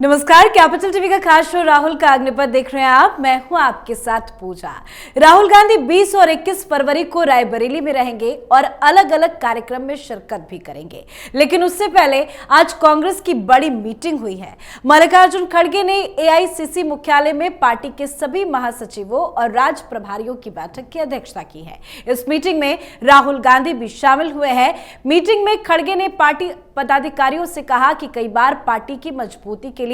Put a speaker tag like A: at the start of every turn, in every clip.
A: नमस्कार, capital TV का खास शो राहुल का अग्निपथ देख रहे हैं आप। मैं हूं आपके साथ पूजा। राहुल गांधी 20 और 21 फरवरी को रायबरेली में रहेंगे और अलग अलग कार्यक्रम में शिरकत भी करेंगे। लेकिन उससे पहले आज कांग्रेस की बड़ी मीटिंग हुई है। मल्लिकार्जुन खड़गे ने एआईसीसी मुख्यालय में पार्टी के सभी महासचिवों और राज्य प्रभारियों की बैठक की अध्यक्षता की है। इस मीटिंग में राहुल गांधी भी शामिल हुए हैं। मीटिंग में खड़गे ने पार्टी पदाधिकारियों से कहा कि कई बार पार्टी की मजबूती के लिए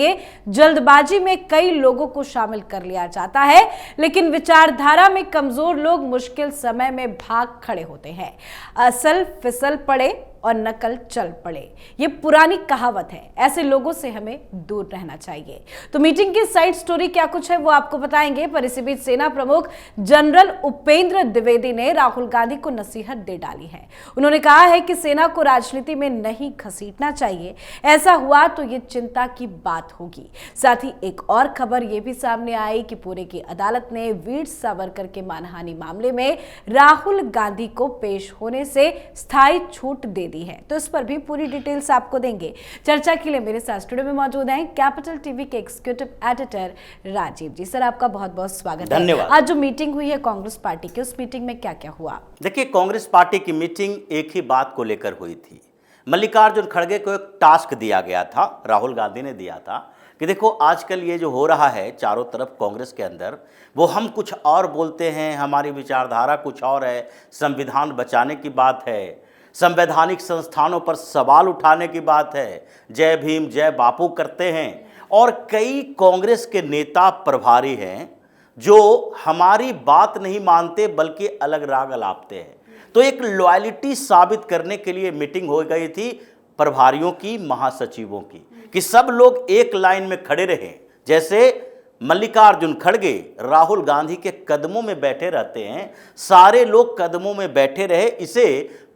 A: जल्दबाजी में कई लोगों को शामिल कर लिया जाता है, लेकिन विचारधारा में कमजोर लोग मुश्किल समय में भाग खड़े होते हैं। असल फिसल पड़े और नकल चल पड़े, ये पुरानी कहावत है। ऐसे लोगों से हमें दूर रहना चाहिए। तो मीटिंग की साइड स्टोरी क्या कुछ है वो आपको बताएंगे, पर इसी बीच सेना प्रमुख जनरल उपेंद्र द्विवेदी ने राहुल गांधी को नसीहत दे डाली है। उन्होंने कहा है कि सेना को राजनीति में नहीं घसीटना चाहिए, ऐसा हुआ तो ये चिंता की बात होगी। साथ ही एक और खबर ये भी सामने आई कि पुणे की अदालत ने वीर सावरकर के मानहानि मामले में राहुल गांधी को पेश होने से स्थायी छूट दे दी है। तो इस पर भी पूरी डिटेल्स आपको देंगे। चर्चा के लिए मेरे साथ स्टूडियो में मौजूद हैं कैपिटल टीवी के एग्जीक्यूटिव एडिटर राजीव जी। सर, आपका बहुत बहुत स्वागत है।
B: धन्यवाद।
A: आज जो मीटिंग हुई है कांग्रेस पार्टी की, उस मीटिंग में क्या क्या हुआ?
B: देखिए, कांग्रेस पार्टी की मीटिंग एक ही बात को लेकर हुई थी। मल्लिकार्जुन खड़गे को एक टास्क दिया गया था, राहुल गांधी ने दिया था कि देखो आजकल ये जो हो रहा है चारों तरफ कांग्रेस के अंदर, वो हम कुछ और बोलते हैं, हमारी विचारधारा कुछ और है, संविधान बचाने की बात है, संवैधानिक संस्थानों पर सवाल उठाने की बात है, जय भीम जय बापू करते हैं। और कई कांग्रेस के नेता प्रभारी हैं जो हमारी बात नहीं मानते बल्कि अलग राग अलापते हैं। तो एक लॉयल्टी साबित करने के लिए मीटिंग हो गई थी प्रभारियों की, महासचिवों की, कि सब लोग एक लाइन में खड़े रहें। जैसे मल्लिकार्जुन खड़गे राहुल गांधी के कदमों में बैठे रहते हैं, सारे लोग कदमों में बैठे रहे। इसे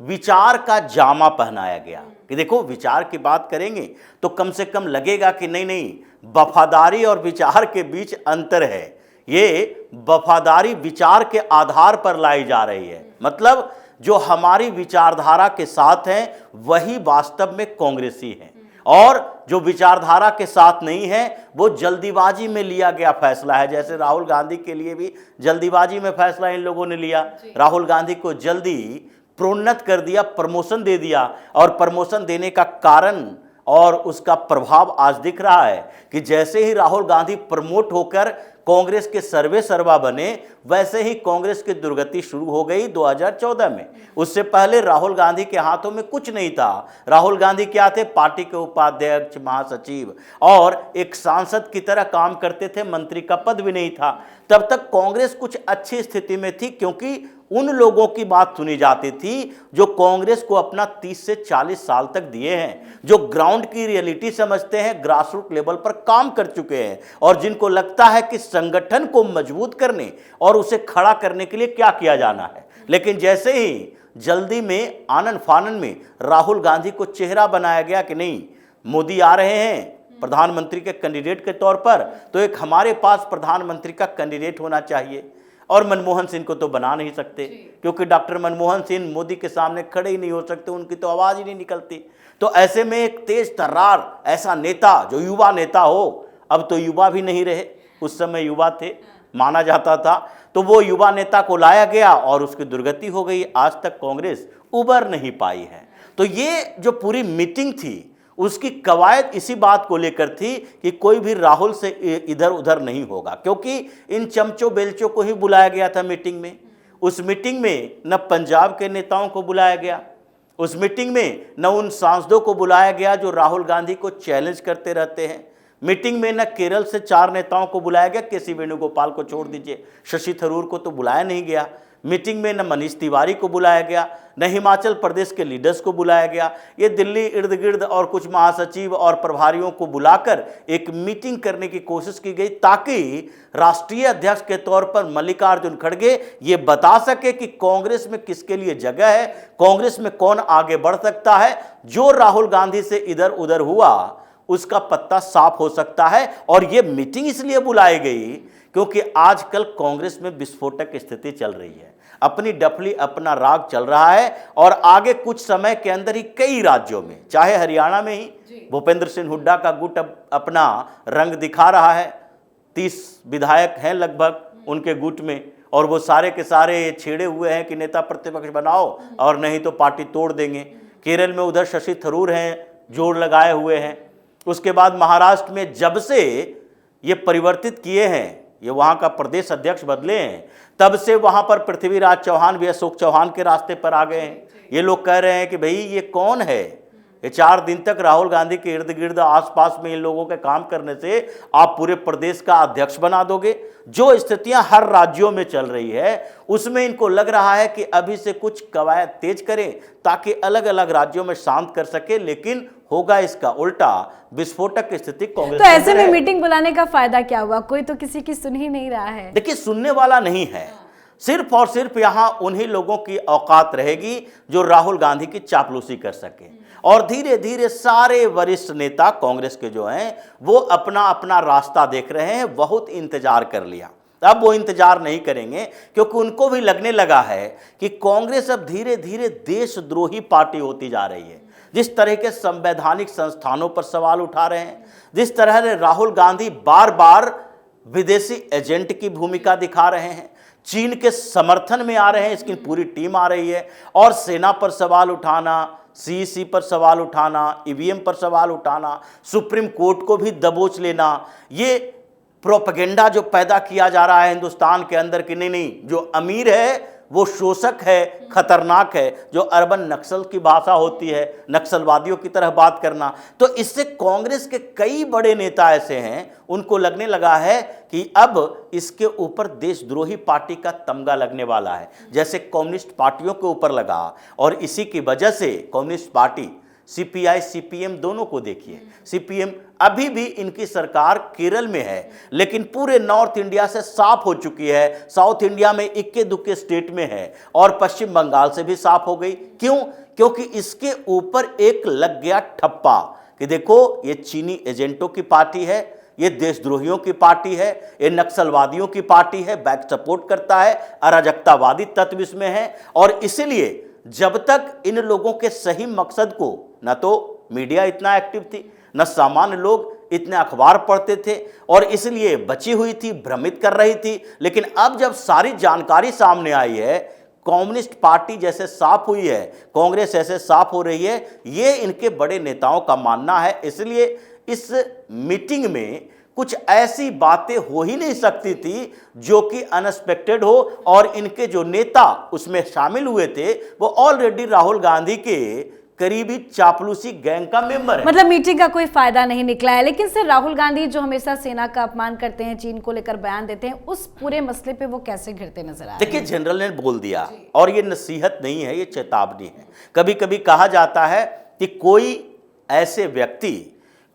B: विचार का जामा पहनाया गया कि देखो विचार की बात करेंगे तो कम से कम लगेगा कि नहीं, वफादारी और विचार के बीच अंतर है। ये वफादारी विचार के आधार पर लाई जा रही है, मतलब जो हमारी विचारधारा के साथ हैं वही वास्तव में कांग्रेसी हैं, और जो विचारधारा के साथ नहीं है वो जल्दीबाजी में लिया गया फैसला है। जैसे राहुल गांधी के लिए भी जल्दीबाजी में फैसला इन लोगों ने लिया, राहुल गांधी को जल्दी प्रोन्नत कर दिया, प्रमोशन दे दिया, और प्रमोशन देने का कारण और उसका प्रभाव आज दिख रहा है कि जैसे ही राहुल गांधी प्रमोट होकर कांग्रेस के सर्वे सर्वा बने, वैसे ही कांग्रेस की दुर्गति शुरू हो गई 2014 में। उससे पहले राहुल गांधी के हाथों में कुछ नहीं था। राहुल गांधी क्या थे? पार्टी के उपाध्यक्ष, महासचिव और एक सांसद की तरह काम करते थे, मंत्री का पद भी नहीं था। तब तक कांग्रेस कुछ अच्छी स्थिति में थी, क्योंकि उन लोगों की बात सुनी जाती थी जो कांग्रेस को अपना 30 से 40 साल तक दिए हैं, जो ग्राउंड की रियलिटी समझते हैं, ग्रास रूट लेवल पर काम कर चुके हैं, और जिनको लगता है कि संगठन को मजबूत करने और उसे खड़ा करने के लिए क्या किया जाना है। लेकिन जैसे ही जल्दी में आनन फानन में राहुल गांधी को चेहरा बनाया गया कि नहीं, मोदी आ रहे हैं प्रधानमंत्री के कैंडिडेट के तौर पर, तो एक हमारे पास प्रधानमंत्री का कैंडिडेट होना चाहिए। और मनमोहन सिंह को तो बना नहीं सकते, क्योंकि डॉक्टर मनमोहन सिंह मोदी के सामने खड़े ही नहीं हो सकते, उनकी तो आवाज ही नहीं निकलती। तो ऐसे में एक तेज तर्रार ऐसा नेता, जो युवा नेता हो, अब तो युवा भी नहीं रहे, उस समय युवा थे माना जाता था, तो वो युवा नेता को लाया गया और उसकी दुर्गति हो गई। आज तक कांग्रेस उबर नहीं पाई है। तो ये जो पूरी मीटिंग थी उसकी कवायद इसी बात को लेकर थी कि कोई भी राहुल से इधर उधर नहीं होगा, क्योंकि इन चमचों बेलचों को ही बुलाया गया था मीटिंग में। उस मीटिंग में न पंजाब के नेताओं को बुलाया गया, उस मीटिंग में न उन सांसदों को बुलाया गया जो राहुल गांधी को चैलेंज करते रहते हैं। मीटिंग में न केरल से 4 नेताओं को बुलाया गया, केसी वेणुगोपाल को छोड़ दीजिए, शशि थरूर को तो बुलाया नहीं गया। मीटिंग में न मनीष तिवारी को बुलाया गया, न हिमाचल प्रदेश के लीडर्स को बुलाया गया। ये दिल्ली इर्द गिर्द और कुछ महासचिव और प्रभारियों को बुलाकर एक मीटिंग करने की कोशिश की गई, ताकि राष्ट्रीय अध्यक्ष के तौर पर मल्लिकार्जुन खड़गे ये बता सके कि कांग्रेस में किसके लिए जगह है, कांग्रेस में कौन आगे बढ़ सकता है। जो राहुल गांधी से इधर उधर हुआ उसका पत्ता साफ हो सकता है। और ये मीटिंग इसलिए बुलाई गई क्योंकि आजकल कांग्रेस में विस्फोटक स्थिति चल रही है। अपनी डफली अपना राग चल रहा है और आगे कुछ समय के अंदर ही कई राज्यों में, चाहे हरियाणा में ही भूपेंद्र सिंह हुड्डा का गुट अब अपना रंग दिखा रहा है। 30 विधायक हैं लगभग उनके गुट में और वो सारे के सारे छेड़े हुए हैं कि नेता प्रतिपक्ष बनाओ और नहीं तो पार्टी तोड़ देंगे। केरल में उधर शशि थरूर हैं, जोर लगाए हुए हैं। उसके बाद महाराष्ट्र में जब से ये परिवर्तित किए हैं, ये वहाँ का प्रदेश अध्यक्ष बदले हैं, तब से वहाँ पर पृथ्वीराज चौहान भी अशोक चौहान के रास्ते पर आ गए हैं। ये लोग कह रहे हैं कि भाई ये कौन है, ये 4 दिन तक राहुल गांधी के इर्द गिर्द आसपास में इन लोगों के काम करने से आप पूरे प्रदेश का अध्यक्ष बना दोगे। जो स्थितियां हर राज्यों में चल रही है उसमें इनको लग रहा है कि अभी से कुछ कवायद तेज करें ताकि अलग अलग राज्यों में शांत कर सके, लेकिन होगा इसका उल्टा, विस्फोटक की स्थिति कांग्रेस।
A: तो ऐसे में मीटिंग बुलाने का फायदा क्या हुआ? कोई तो किसी की सुन ही नहीं रहा है।
B: देखिए, सुनने वाला नहीं है, सिर्फ और सिर्फ यहां उन्हीं लोगों की औकात रहेगी जो राहुल गांधी की चापलूसी कर सके। और धीरे धीरे सारे वरिष्ठ नेता कांग्रेस के जो हैं वो अपना अपना रास्ता देख रहे हैं। बहुत इंतजार कर लिया, अब वो इंतजार नहीं करेंगे क्योंकि उनको भी लगने लगा है कि कांग्रेस अब धीरे धीरे देशद्रोही पार्टी होती जा रही है। जिस तरह के संवैधानिक संस्थानों पर सवाल उठा रहे हैं, जिस तरह से राहुल गांधी बार बार विदेशी एजेंट की भूमिका दिखा रहे हैं, चीन के समर्थन में आ रहे हैं, इसकी पूरी टीम आ रही है, और सेना पर सवाल उठाना, सीईसी पर सवाल उठाना, ईवीएम पर सवाल उठाना, सुप्रीम कोर्ट को भी दबोच लेना, ये प्रोपेगेंडा जो पैदा किया जा रहा है हिंदुस्तान के अंदर कि नहीं, जो अमीर है वो शोषक है, खतरनाक है, जो अर्बन नक्सल की भाषा होती है, नक्सलवादियों की तरह बात करना। तो इससे कांग्रेस के कई बड़े नेता ऐसे हैं, उनको लगने लगा है कि अब इसके ऊपर देशद्रोही पार्टी का तमगा लगने वाला है, जैसे कम्युनिस्ट पार्टियों के ऊपर लगा। और इसी की वजह से कम्युनिस्ट पार्टी सीपीआई सीपीएम दोनों को देखिए, सीपीएम अभी भी इनकी सरकार केरल में है, लेकिन पूरे नॉर्थ इंडिया से साफ हो चुकी है, साउथ इंडिया में इक्के दुक्के स्टेट में है, और पश्चिम बंगाल से भी साफ हो गई। क्यों? क्योंकि इसके ऊपर एक लग गया ठप्पा कि देखो ये चीनी एजेंटों की पार्टी है, ये देशद्रोहियों की पार्टी है, ये नक्सलवादियों की पार्टी है, बैक सपोर्ट करता है, अराजकतावादी तत्व इसमें है। और इसलिए जब तक इन लोगों के सही मकसद को, न तो मीडिया इतना एक्टिव थी, न सामान्य लोग इतने अखबार पढ़ते थे, और इसलिए बची हुई थी, भ्रमित कर रही थी। लेकिन अब जब सारी जानकारी सामने आई है, कम्युनिस्ट पार्टी जैसे साफ हुई है, कांग्रेस ऐसे साफ हो रही है, ये इनके बड़े नेताओं का मानना है। इसलिए इस मीटिंग में कुछ ऐसी बातें हो ही नहीं सकती थी जो कि अनएक्सपेक्टेड हो, और इनके जो नेता उसमें शामिल हुए थे वो ऑलरेडी राहुल गांधी के करीबी चापलूसी गैंग का मेंबर है।
A: मतलब मीटिंग का कोई फायदा नहीं निकला है। लेकिन सर, राहुल गांधी जो हमेशा सेना का अपमान करते हैं, चीन को लेकर बयान देते हैं, उस पूरे मसले पे वो कैसे घिरते नजर आ रहे हैं?
B: देखिए, जनरल ने बोल दिया, और ये नसीहत नहीं है, ये चेतावनी है। कभी कभी कहा जाता है कि कोई ऐसे व्यक्ति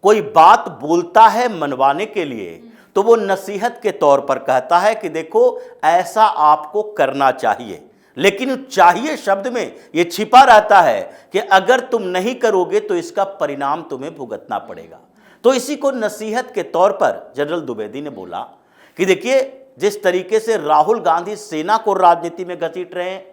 B: कोई बात बोलता है मनवाने के लिए, तो वो नसीहत के तौर पर कहता है कि देखो ऐसा आपको करना चाहिए, लेकिन चाहिए शब्द में ये छिपा रहता है कि अगर तुम नहीं करोगे तो इसका परिणाम तुम्हें भुगतना पड़ेगा। तो इसी को नसीहत के तौर पर जनरल द्विवेदी ने बोला कि देखिए, जिस तरीके से राहुल गांधी सेना को राजनीति में घसीट रहे हैं,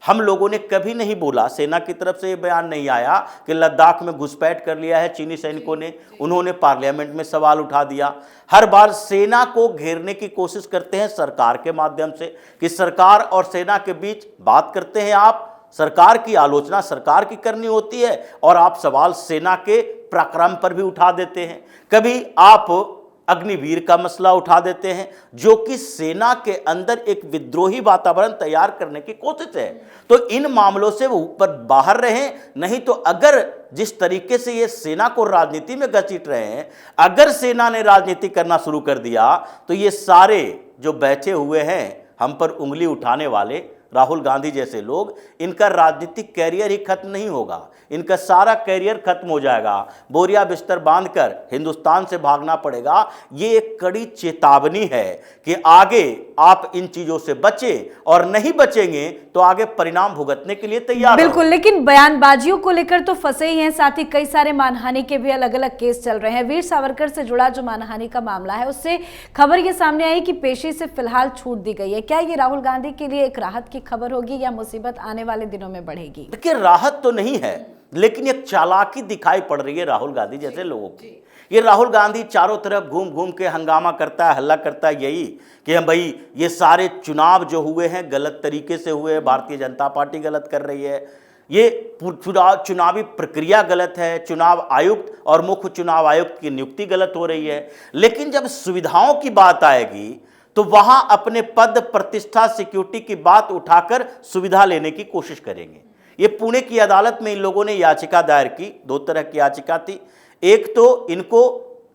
B: हम लोगों ने कभी नहीं बोला, सेना की तरफ से ये बयान नहीं आया कि लद्दाख में घुसपैठ कर लिया है चीनी सैनिकों ने, उन्होंने पार्लियामेंट में सवाल उठा दिया। हर बार सेना को घेरने की कोशिश करते हैं सरकार के माध्यम से कि सरकार और सेना के बीच बात करते हैं आप, सरकार की आलोचना सरकार की करनी होती है, और आप सवाल सेना के पराक्रम पर भी उठा देते हैं। कभी आप अग्निवीर का मसला उठा देते हैं, जो कि सेना के अंदर एक विद्रोही वातावरण तैयार करने की कोशिश है। तो इन मामलों से वो ऊपर बाहर रहें, नहीं तो अगर जिस तरीके से ये सेना को राजनीति में घसीट रहे हैं, अगर सेना ने राजनीति करना शुरू कर दिया तो ये सारे जो बैठे हुए हैं हम पर उंगली उठाने वाले राहुल गांधी जैसे लोग, इनका राजनीतिक कैरियर ही खत्म नहीं होगा, इनका सारा कैरियर खत्म हो जाएगा, बोरिया बिस्तर बांधकर हिंदुस्तान से भागना पड़ेगा। ये एक कड़ी चेतावनी है कि आगे आप इन चीजों से बचें, और नहीं बचेंगे तो आगे परिणाम भुगतने के लिए तैयार।
A: बिल्कुल, लेकिन बयानबाजियों को लेकर तो फंसे ही हैं, साथ ही कई सारे मानहानि के भी अलग अलग केस चल रहे हैं। वीर सावरकर से जुड़ा जो मानहानि का मामला है, उससे खबर ये सामने आई कि पेशी से फिलहाल छूट दी गई है। क्या ये राहुल गांधी के लिए एक राहत की खबर होगी या मुसीबत आने वाले दिनों में बढ़ेगी?
B: देखिए, राहत तो नहीं है, लेकिन एक चालाकी दिखाई पड़ रही है राहुल गांधी जैसे लोगों की। ये राहुल गांधी चारों तरफ घूम घूम के हंगामा करता है, हल्ला करता है यही कि हम भाई ये सारे चुनाव जो हुए हैं गलत तरीके से हुए, भारतीय जनता पार्टी गलत कर रही है, ये चुनावी प्रक्रिया गलत है, चुनाव आयुक्त और मुख्य चुनाव आयुक्त की नियुक्ति गलत हो रही है। लेकिन जब सुविधाओं की बात आएगी तो वहां अपने पद, प्रतिष्ठा, सिक्योरिटी की बात उठाकर सुविधा लेने की कोशिश करेंगे। ये पुणे की अदालत में इन लोगों ने याचिका दायर की, दो तरह की याचिका थी। एक तो इनको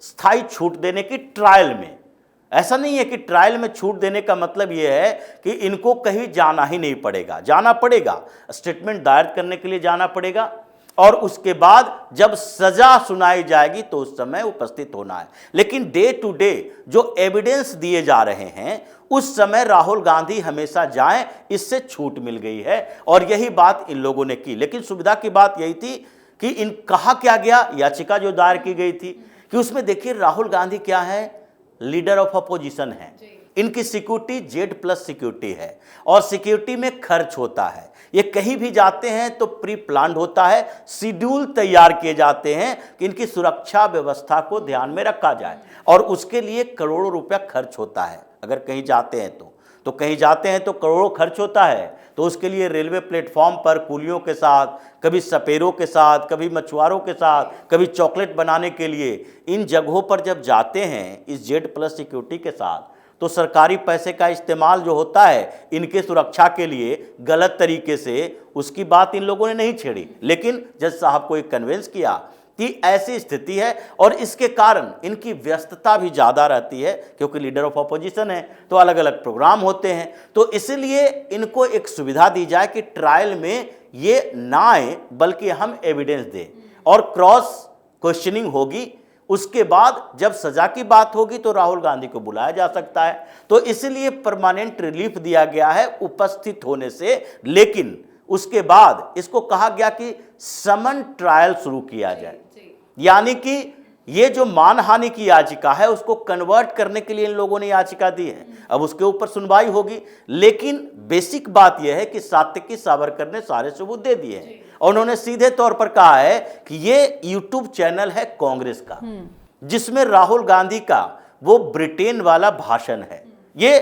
B: स्थायी छूट देने की ट्रायल में, ऐसा नहीं है कि ट्रायल में छूट देने का मतलब यह है कि इनको कहीं जाना ही नहीं पड़ेगा, जाना पड़ेगा, स्टेटमेंट दायर करने के लिए जाना पड़ेगा और उसके बाद जब सजा सुनाई जाएगी तो उस समय उपस्थित होना है। लेकिन डे टू डे जो एविडेंस दिए जा रहे हैं उस समय राहुल गांधी हमेशा जाएं, इससे छूट मिल गई है और यही बात इन लोगों ने की। लेकिन सुविधा की बात यही थी कि इन कहा क्या गया, याचिका जो दायर की गई थी कि उसमें देखिए राहुल गांधी क्या है, लीडर ऑफ अपोजिशन है, इनकी सिक्योरिटी Z+ सिक्योरिटी है और सिक्योरिटी में खर्च होता है। ये कहीं भी जाते हैं तो प्री प्लान्ड होता है, शेड्यूल तैयार किए जाते हैं कि इनकी सुरक्षा व्यवस्था को ध्यान में रखा जाए और उसके लिए करोड़ों रुपया खर्च होता है। अगर कहीं जाते हैं तो कहीं जाते हैं तो करोड़ों खर्च होता है। तो उसके लिए रेलवे प्लेटफॉर्म पर कुलियों के साथ, कभी सपेरों के साथ, कभी मछुआरों के साथ, कभी चॉकलेट बनाने के लिए इन जगहों पर जब जाते हैं इस Z+ सिक्योरिटी के साथ, तो सरकारी पैसे का इस्तेमाल जो होता है इनके सुरक्षा के लिए गलत तरीके से, उसकी बात इन लोगों ने नहीं छेड़ी। लेकिन जज साहब को एक कन्विंस किया कि ऐसी स्थिति है और इसके कारण इनकी व्यस्तता भी ज़्यादा रहती है क्योंकि लीडर ऑफ अपोजिशन है तो अलग अलग प्रोग्राम होते हैं। तो इसलिए इनको एक सुविधा दी जाए कि ट्रायल में ये ना आए बल्कि हम एविडेंस दें और क्रॉस क्वेश्चनिंग होगी। उसके बाद जब सजा की बात होगी तो राहुल गांधी को बुलाया जा सकता है। तो इसलिए परमानेंट रिलीफ दिया गया है उपस्थित होने से। लेकिन उसके बाद इसको कहा गया कि समन ट्रायल शुरू किया जाए, यानी कि ये जो मानहानि की याचिका है उसको कन्वर्ट करने के लिए इन लोगों ने याचिका दी है। अब उसके ऊपर सुनवाई होगी। लेकिन बेसिक बात यह है कि सात्विकी सावरकर ने सारे सबूत दे दिए हैं और उन्होंने सीधे तौर पर कहा है कि ये यूट्यूब चैनल है कांग्रेस का जिसमें राहुल गांधी का वो ब्रिटेन वाला भाषण है। ये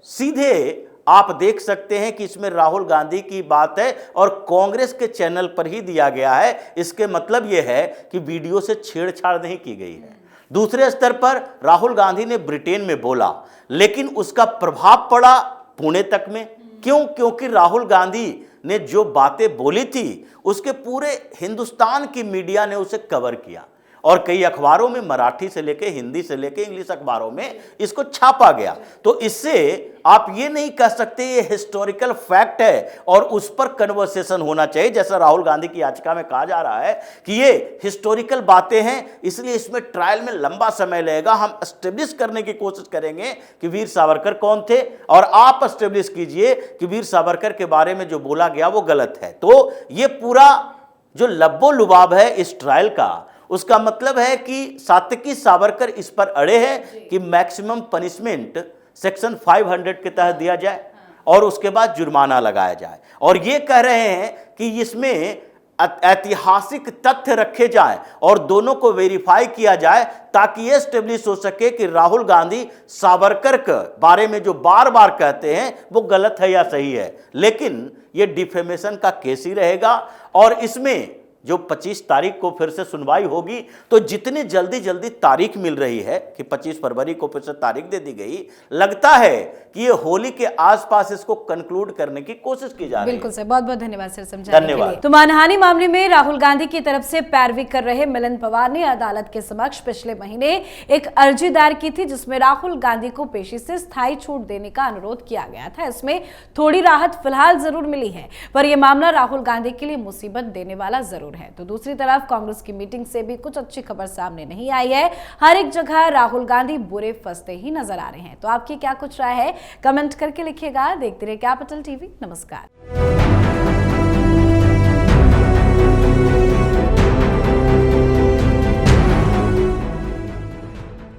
B: सीधे आप देख सकते हैं कि इसमें राहुल गांधी की बात है और कांग्रेस के चैनल पर ही दिया गया है। इसके मतलब यह है कि वीडियो से छेड़छाड़ नहीं की गई है। दूसरे स्तर पर राहुल गांधी ने ब्रिटेन में बोला लेकिन उसका प्रभाव पड़ा पुणे तक में। क्यों? क्योंकि राहुल गांधी ने जो बातें बोली थी उसके पूरे हिंदुस्तान की मीडिया ने उसे कवर किया और कई अखबारों में, मराठी से लेके हिंदी से लेके इंग्लिश अखबारों में इसको छापा गया। तो इससे आप ये नहीं कह सकते ये हिस्टोरिकल फैक्ट है और उस पर कन्वर्सेशन होना चाहिए जैसा राहुल गांधी की याचिका में कहा जा रहा है कि ये हिस्टोरिकल बातें हैं इसलिए इसमें ट्रायल में लंबा समय लगेगा। हम एस्टेब्लिश करने की कोशिश करेंगे कि वीर सावरकर कौन थे और आप एस्टेब्लिश कीजिए कि वीर सावरकर के बारे में जो बोला गया वो गलत है। तो ये पूरा जो लब्बो लुबाब है इस ट्रायल का, उसका मतलब है कि सात्विकी सावरकर इस पर अड़े हैं कि मैक्सिमम पनिशमेंट सेक्शन 500 के तहत दिया जाए और उसके बाद जुर्माना लगाया जाए। और ये कह रहे हैं कि इसमें ऐतिहासिक तथ्य रखे जाएं और दोनों को वेरीफाई किया जाए ताकि ये स्टेब्लिश हो सके कि राहुल गांधी सावरकर के बारे में जो बार बार कहते हैं वो गलत है या सही है। लेकिन ये डिफेमेशन का केस ही रहेगा और इसमें जो 25 तारीख को फिर से सुनवाई होगी। तो जितनी जल्दी तारीख मिल रही है कि 25 फरवरी को फिर से तारीख दे दी गई, लगता है कि ये होली के आसपास इसको कंक्लूड करने की कोशिश की जा रही है।
A: बिल्कुल सर, बहुत बहुत धन्यवाद सर समझाने के लिए। तो मानहानि मामले में राहुल गांधी की तरफ से पैरवी कर रहे मिलन पवार ने अदालत के समक्ष पिछले महीने एक अर्जी दायर की थी जिसमें राहुल गांधी को पेशी से स्थायी छूट देने का अनुरोध किया गया था। इसमें थोड़ी राहत फिलहाल जरूर मिली है पर यह मामला राहुल गांधी के लिए मुसीबत देने वाला जरूर है। तो दूसरी तरफ कांग्रेस की मीटिंग से भी कुछ अच्छी खबर सामने नहीं आई है। हर एक जगह राहुल गांधी बुरे फंसते ही नजर आ रहे हैं। तो आपकी क्या कुछ राय है, कमेंट करके लिखिएगा। देखते रहिए कैपिटल टीवी। नमस्कार।